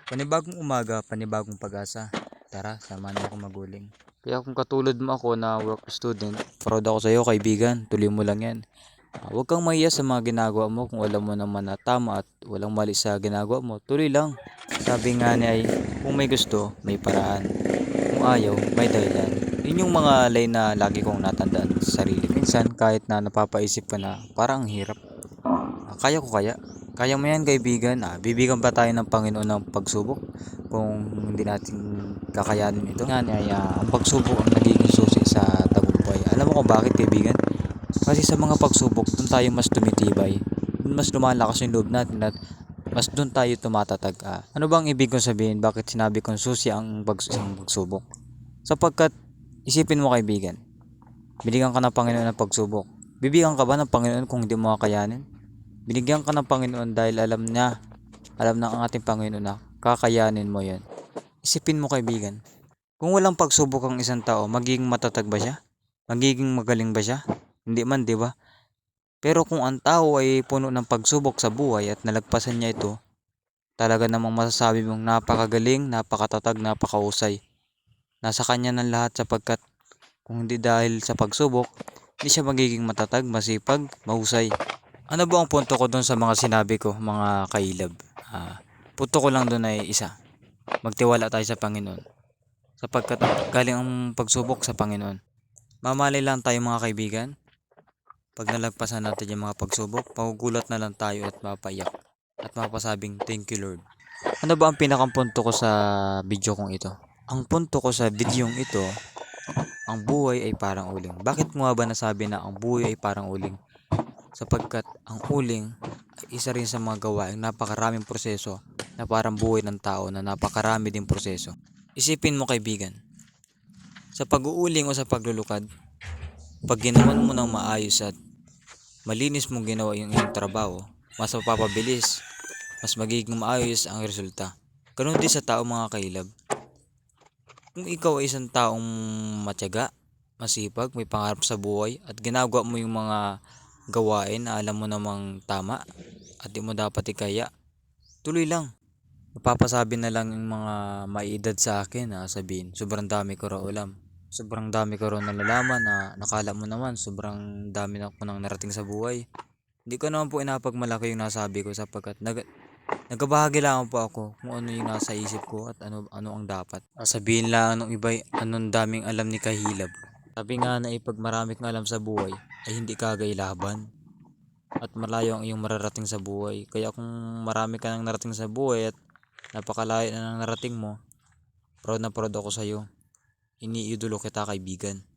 Panibagong umaga, panibagong pag-asa. Tara, samahan mo ako maguling. Kaya kung katulad mo ako na work student, proud ako sa iyo kaibigan, tuloy mo lang yan. Huwag kang mahiya sa mga ginagawa mo kung alam mo naman na tama at walang mali sa ginagawa mo, tuloy lang. Sabi nga ni ay, kung may gusto, may paraan. Kung ayaw, may dahilan. Yun yung mga line na lagi kong natandaan sa sarili. Minsan, kahit na napapaisip ka na parang ang hirap. Kaya ko kaya? Kaya mo yan kaibigan. Bibigyan pa tayo ng Panginoon ng pagsubok kung hindi natin kakayanin ito. Yan ay ang pagsubok ang nagiging susi sa tagumpay. Alam mo kung bakit kaibigan? Kasi sa mga pagsubok, doon tayo mas tumitibay. Mas lumalakas yung loob natin at mas doon tayo tumatatag. Ano bang ibig kong sabihin? Bakit sinabi kong susi ang isang pagsubok? Sapagkat isipin mo kaibigan, binigyan ka ng Panginoon ng pagsubok. Bibigyan ka ba ng Panginoon kung hindi mo kakayanin? Binigyan ka ng Panginoon dahil alam ng ating Panginoon na kakayanin mo yan. Isipin mo kaibigan, kung walang pagsubok ang isang tao, magiging matatag ba siya? Magiging magaling ba siya? Hindi man, di ba? Pero kung ang tao ay puno ng pagsubok sa buhay at nalagpasan niya ito, talaga namang masasabi mong napakagaling, napakatatag, napakahusay. Nasa kanya ng lahat sapagkat kung hindi dahil sa pagsubok, hindi siya magiging matatag, masipag, mahusay. Ano ba ang punto ko doon sa mga sinabi ko, mga kailab? Punto ko lang doon ay isa. Magtiwala tayo sa Panginoon. Sapagkat galing ang pagsubok sa Panginoon. Mamali lang tayo mga kaibigan. Pag nalagpasan natin yung mga pagsubok, magugulat na lang tayo at mapaiyak. At mapasabing, thank you Lord. Ano ba ang pinakang punto ko sa video kong ito? Ang punto ko sa videong ito, ang buhay ay parang uling. Bakit mo ba nasabi na ang buhay ay parang uling? Sapagkat ang uling ay isa rin sa mga gawaing napakaraming proseso na parang buhay ng tao na napakarami din proseso. Isipin mo kaibigan, sa pag-uuling o sa paglulukad, pag ginawan mo ng maayos at malinis mong ginawa yung iyong trabaho, mas mapapabilis, mas magiging maayos ang resulta. Ganun din sa tao mga kailab. Kung ikaw ay isang taong matyaga, masipag, may pangarap sa buhay at ginagawa mo yung mga gawain na alam mo namang tama at di mo dapat ikaya, tuloy lang. Mapapasabi na lang yung mga maiedad sa akin na sabihin, sobrang dami ko raw alam. Sobrang dami ko raw nalalaman na nakala mo naman, sobrang dami na ko nang narating sa buhay. Hindi ko naman po inapagmalaki yung nasabi ko sapagkat nagabahagi lang po ako kung ano yung nasa isip ko at ano ang dapat. Sabihin lang ng iba anong daming alam ni Kahilab. Sabi nga na pag marami kang alam sa buhay ay hindi kagailaban at malayo ang iyong mararating sa buhay. Kaya kung marami ka nang narating sa buhay at napakalayo na ng narating mo, proud na proud ako sa iyo. Iniidolo kita kaibigan.